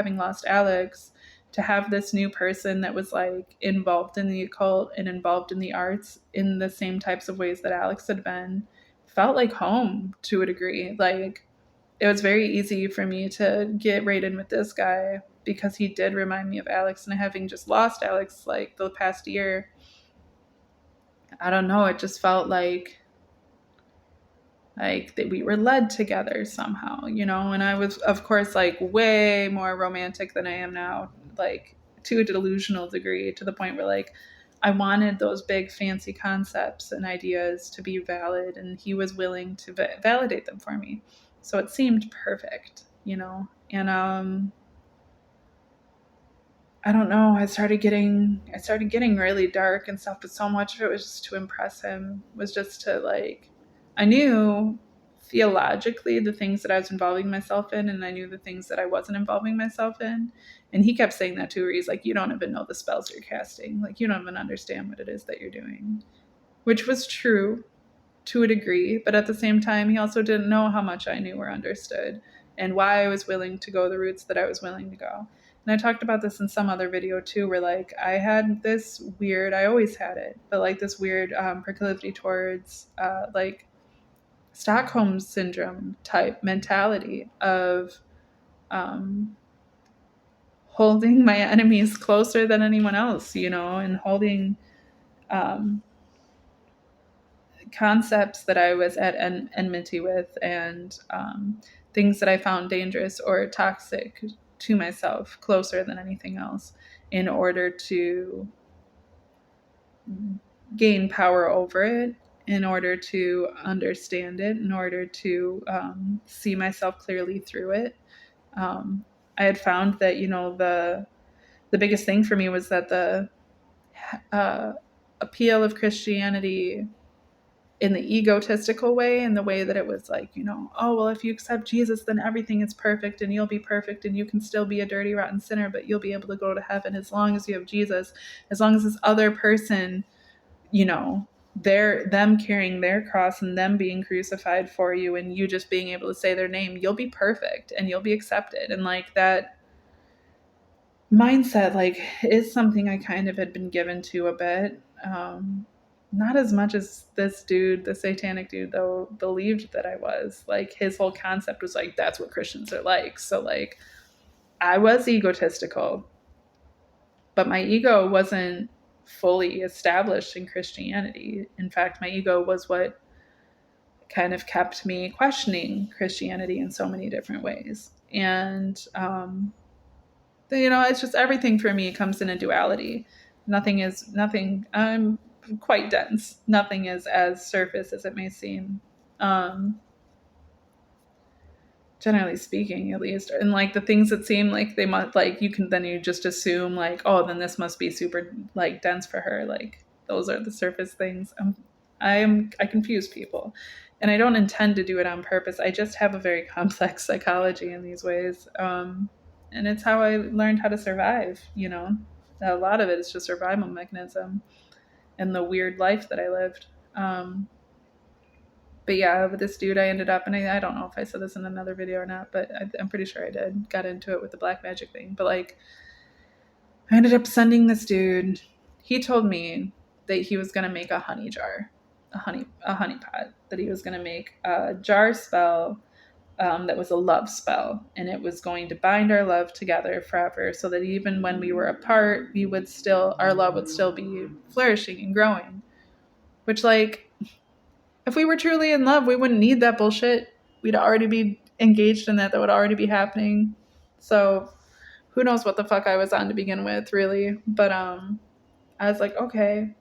having lost Alex, to have this new person that was like involved in the occult and involved in the arts in the same types of ways that Alex had been, felt like home to a degree. Like, it was very easy for me to get right in with this guy because he did remind me of Alex. And having just lost Alex like the past year, I don't know, it just felt like that we were led together somehow, you know. And I was, of course, like way more romantic than I am now, like to a delusional degree, to the point where like I wanted those big fancy concepts and ideas to be valid, and he was willing to validate them for me. So it seemed perfect, you know. And I don't know, I started getting really dark and stuff, but so much of it was just to impress him, was just to like, I knew theologically the things that I was involving myself in, and I knew the things that I wasn't involving myself in. And he kept saying that too, where he's like, you don't even know the spells you're casting. Like, you don't even understand what it is that you're doing. Which was true to a degree, but at the same time, he also didn't know how much I knew or understood and why I was willing to go the routes that I was willing to go. And I talked about this in some other video too, where like I had this weird, I always had it, but like this weird proclivity towards like Stockholm syndrome type mentality of um, holding my enemies closer than anyone else, you know, and holding um, concepts that I was at enmity with, and things that I found dangerous or toxic to myself closer than anything else, in order to gain power over it, in order to understand it, in order to see myself clearly through it. I had found that, you know, the biggest thing for me was that the appeal of Christianity in the egotistical way, in the way that it was like, you know, oh, well, if you accept Jesus, then everything is perfect and you'll be perfect and you can still be a dirty, rotten sinner, but you'll be able to go to heaven as long as you have Jesus, as long as this other person, you know, them carrying their cross and them being crucified for you and you just being able to say their name, you'll be perfect and you'll be accepted. And like that mindset, like, is something I kind of had been given to a bit. Not as much as this dude, the satanic dude, though, believed that I was. Like, his whole concept was like, that's what Christians are like. So like, I was egotistical, but my ego wasn't fully established in Christianity. In fact, my ego was what kind of kept me questioning Christianity in so many different ways. And you know, it's just, everything for me comes in a duality. Nothing, I'm quite dense. Nothing is as surface as it may seem. Generally speaking, at least. And like the things that seem like they must, like, you just assume like, oh, then this must be super like dense for her. Like, those are the surface things. I confuse people, and I don't intend to do it on purpose. I just have a very complex psychology in these ways. And it's how I learned how to survive, you know. A lot of it is just survival mechanism and the weird life that I lived. But yeah, with this dude, I ended up, and I don't know if I said this in another video or not, but I'm pretty sure I did, got into it with the black magic thing. But like, I ended up sending this dude, he told me that he was going to make a honey jar, a honey pot, that he was going to make a jar spell that was a love spell, and it was going to bind our love together forever, so that even when we were apart, our love would still be flourishing and growing. Which, like, if we were truly in love, we wouldn't need that bullshit. We'd already be engaged in that. That would already be happening. So who knows what the fuck I was on to begin with, really. But I was like, okay,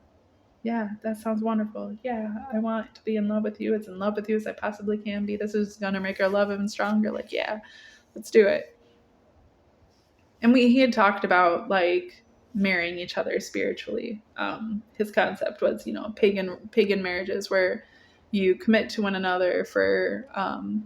yeah, that sounds wonderful. Yeah, I want to be in love with you, as in love with you as I possibly can be. This is gonna make our love even stronger. Like, yeah, let's do it. And he had talked about like marrying each other spiritually. His concept was, you know, pagan marriages where you commit to one another for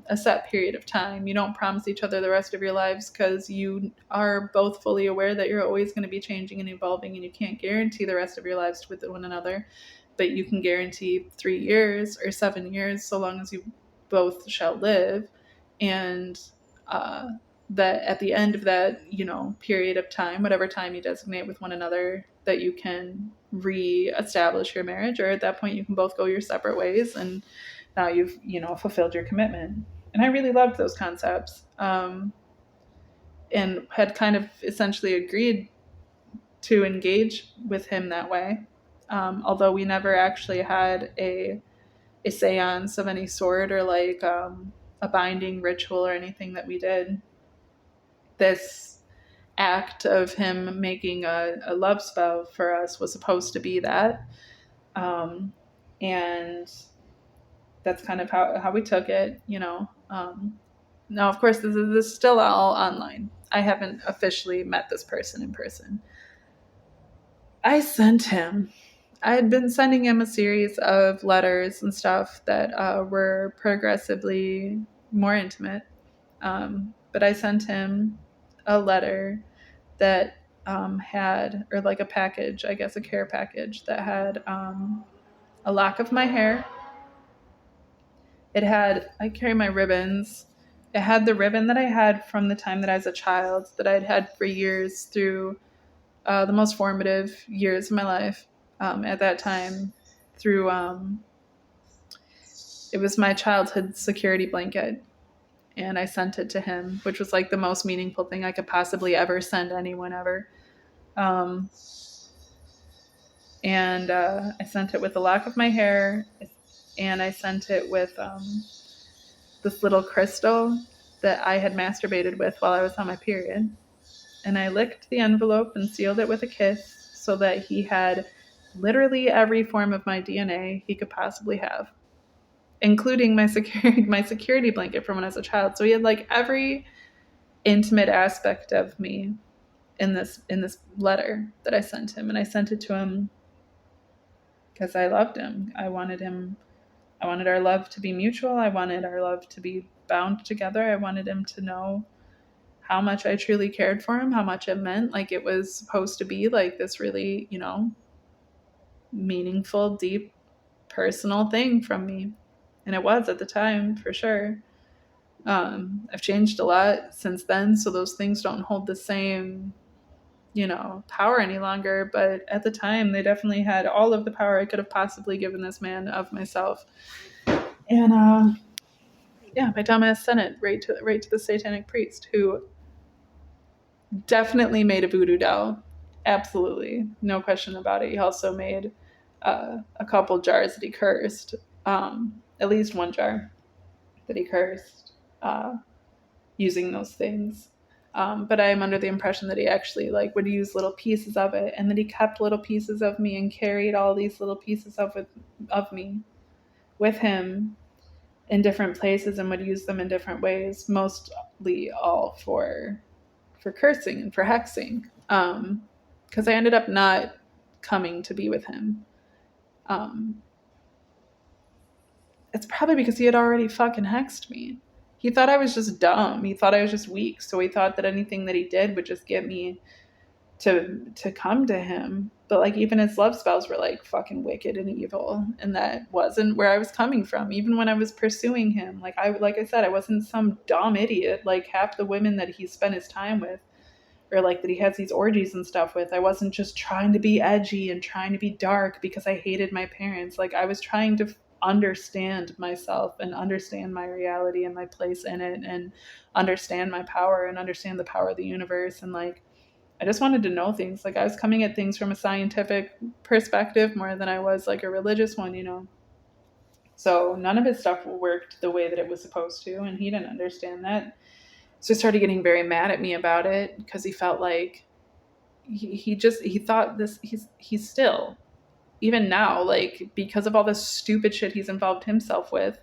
a set period of time. You don't promise each other the rest of your lives, because you are both fully aware that you're always going to be changing and evolving, and you can't guarantee the rest of your lives with one another. But you can guarantee 3 years or 7 years, so long as you both shall live. And that at the end of that, period of time, whatever time you designate with one another, that you can re-establish your marriage, or at that point you can both go your separate ways, and now you've, fulfilled your commitment. And I really loved those concepts, and had kind of essentially agreed to engage with him that way. Although we never actually had a seance of any sort, or like a binding ritual or anything that we did. This act of him making a love spell for us was supposed to be that. And that's kind of how we took it, Now, of course, this is still all online. I haven't officially met this person in person. I had been sending him a series of letters and stuff that were progressively more intimate. But I sent him a letter that had, or like a package, I guess a care package, that had a lock of my hair. It had, I carry my ribbons. It had the ribbon that I had from the time that I was a child, that I'd had for years through the most formative years of my life at that time, through, it was my childhood security blanket. And I sent it to him, which was like the most meaningful thing I could possibly ever send anyone ever. And I sent it with a lock of my hair, and I sent it with this little crystal that I had masturbated with while I was on my period. And I licked the envelope and sealed it with a kiss, so that he had literally every form of my DNA he could possibly have, including my security blanket from when I was a child. So he had like every intimate aspect of me in this letter that I sent him. And I sent it to him because I loved him. I wanted our love to be mutual. I wanted our love to be bound together. I wanted him to know how much I truly cared for him, how much it meant. Like, it was supposed to be like this really, meaningful, deep, personal thing from me. And it was at the time, for sure. I've changed a lot since then, so those things don't hold the same, power any longer. But at the time, they definitely had all of the power I could have possibly given this man of myself. And my dumbass sent it right to the satanic priest, who definitely made a voodoo doll. Absolutely, no question about it. He also made a couple jars that he cursed. At least one jar that he cursed using those things. But I am under the impression that he actually would use little pieces of it, and that he kept little pieces of me and carried all these little pieces of me with him in different places, and would use them in different ways, mostly all for cursing and for hexing. Because I ended up not coming to be with him. It's probably because he had already fucking hexed me. He thought I was just dumb. He thought I was just weak. So he thought that anything that he did would just get me to come to him. But even his love spells were fucking wicked and evil. And that wasn't where I was coming from. Even when I was pursuing him, like I said, I wasn't some dumb idiot. Like half the women that he spent his time with, or that he has these orgies and stuff with, I wasn't just trying to be edgy and trying to be dark because I hated my parents. I was trying to understand myself and understand my reality and my place in it, and understand my power and understand the power of the universe. And I just wanted to know things. I was coming at things from a scientific perspective more than I was a religious one, So none of his stuff worked the way that it was supposed to, and he didn't understand that. So he started getting very mad at me about it, because he felt like he thought this, he's still, even now, because of all the stupid shit he's involved himself with,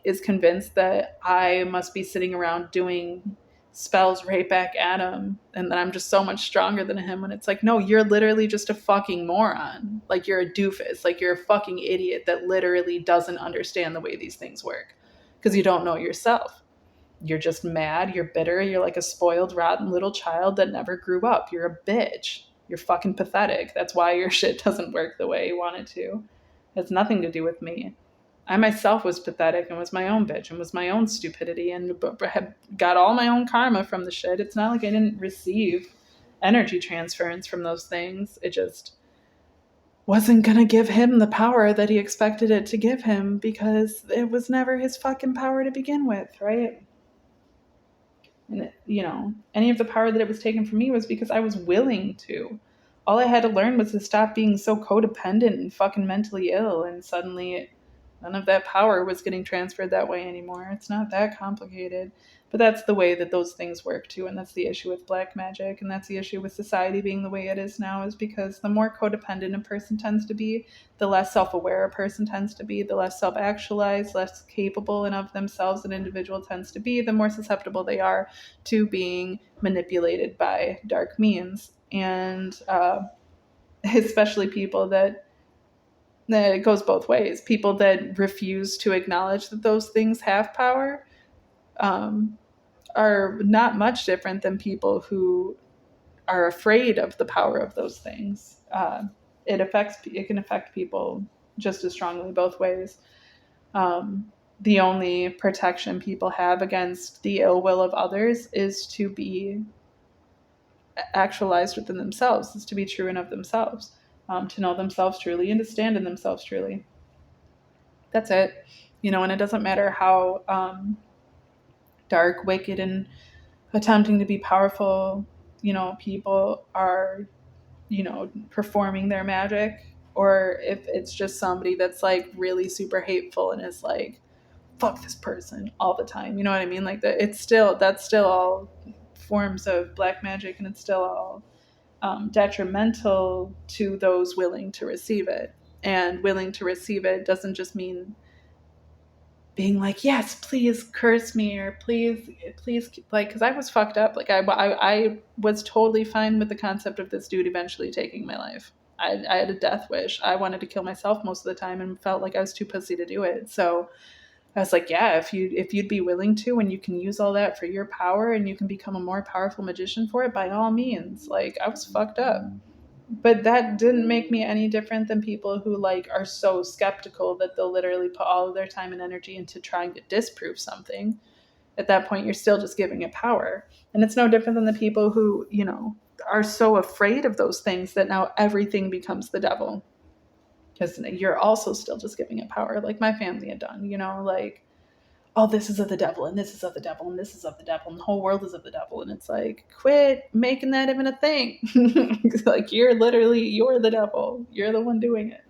is convinced that I must be sitting around doing spells right back at him, and that I'm just so much stronger than him. When it's no, you're literally just a fucking moron. You're a doofus. You're a fucking idiot that literally doesn't understand the way these things work, because you don't know yourself. You're just mad, you're bitter, you're like a spoiled, rotten little child that never grew up. You're a bitch. You're fucking pathetic. That's why your shit doesn't work the way you want it to. It has nothing to do with me. I myself was pathetic and was my own bitch and was my own stupidity and had got all my own karma from the shit. It's not like I didn't receive energy transference from those things. It just wasn't going to give him the power that he expected it to give him because it was never his fucking power to begin with, right? And, any of the power that it was taken from me was because I was willing to. All I had to learn was to stop being so codependent and fucking mentally ill, and suddenly none of that power was getting transferred that way anymore. It's not that complicated. But that's the way that those things work too, and that's the issue with black magic, and that's the issue with society being the way it is now, is because the more codependent a person tends to be, the less self-aware a person tends to be, the less self-actualized, less capable and of themselves an individual tends to be, the more susceptible they are to being manipulated by dark means. And especially people that it goes both ways. People that refuse to acknowledge that those things have power are not much different than people who are afraid of the power of those things. It can affect people just as strongly both ways. The only protection people have against the ill will of others is to be actualized within themselves, is to be true and of themselves, to know themselves truly and to stand in themselves truly. That's it. And it doesn't matter how dark, wicked, and attempting to be powerful, people are, performing their magic, or if it's just somebody that's like really super hateful and is like, fuck this person all the time. You know what I mean? Like that's still all forms of black magic, and it's still all detrimental to those willing to receive it. And willing to receive it doesn't just mean being like, yes, please curse me, or please, like, because I was fucked up. Like I was totally fine with the concept of this dude eventually taking my life. I had a death wish. I wanted to kill myself most of the time and felt like I was too pussy to do it. So I was like, yeah, if you'd be willing to, and you can use all that for your power and you can become a more powerful magician for it, by all means. Like, I was fucked up. But that didn't make me any different than people who like are so skeptical that they'll literally put all of their time and energy into trying to disprove something. At that point, you're still just giving it power. And it's no different than the people who, are so afraid of those things that now everything becomes the devil. Because you're also still just giving it power, like my family had done, like, oh, this is of the devil, and this is of the devil, and this is of the devil, and the whole world is of the devil. And it's like, quit making that even a thing. Like, you're the devil. You're the one doing it.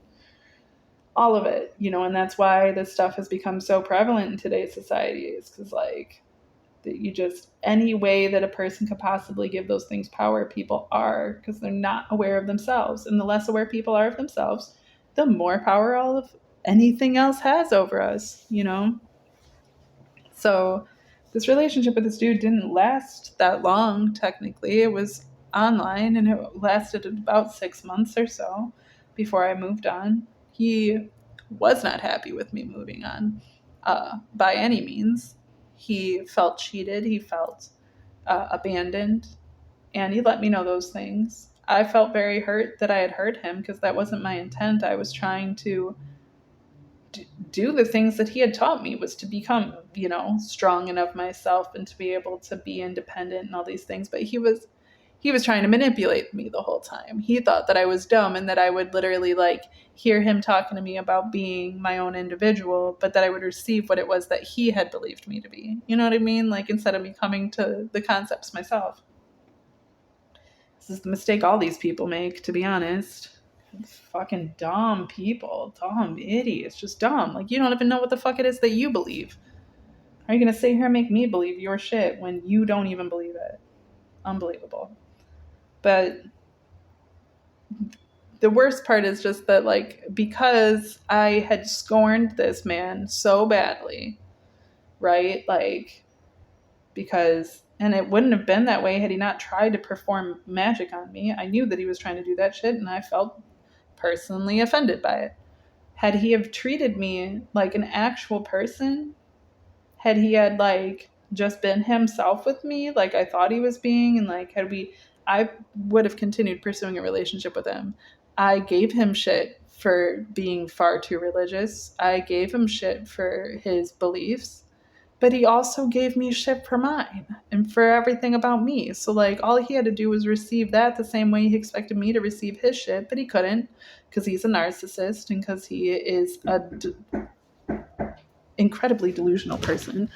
All of it, and that's why this stuff has become so prevalent in today's society, is because, like, that any way that a person could possibly give those things power, people are, because they're not aware of themselves. And the less aware people are of themselves, the more power all of anything else has over us, So this relationship with this dude didn't last that long, technically. It was online, and it lasted about 6 months or so before I moved on. He was not happy with me moving on by any means. He felt cheated. He felt abandoned. And he let me know those things. I felt very hurt that I had hurt him, because that wasn't my intent. I was trying to do the things that he had taught me, was to become, strong enough myself and to be able to be independent and all these things. But he was trying to manipulate me the whole time. He thought that I was dumb and that I would literally like hear him talking to me about being my own individual, but that I would receive what it was that he had believed me to be. You know what I mean? Like, instead of me coming to the concepts myself. This is the mistake all these people make, to be honest. Fucking dumb people, dumb idiots, just dumb. Like, you don't even know what the fuck it is that you believe. Are you gonna sit here and make me believe your shit when you don't even believe it? Unbelievable. But the worst part is just that, like, because I had scorned this man so badly, right? Like, because, and it wouldn't have been that way had he not tried to perform magic on me. I knew that he was trying to do that shit, and I felt personally offended by it. Had he have treated me like an actual person, had he had like just been himself with me, like I thought he was being, and like I would have continued pursuing a relationship with him. I gave him shit for being far too religious. I gave him shit for his beliefs, but he also gave me shit for mine and for everything about me. So, like, all he had to do was receive that the same way he expected me to receive his shit, but he couldn't because he's a narcissist and because he is a incredibly delusional person.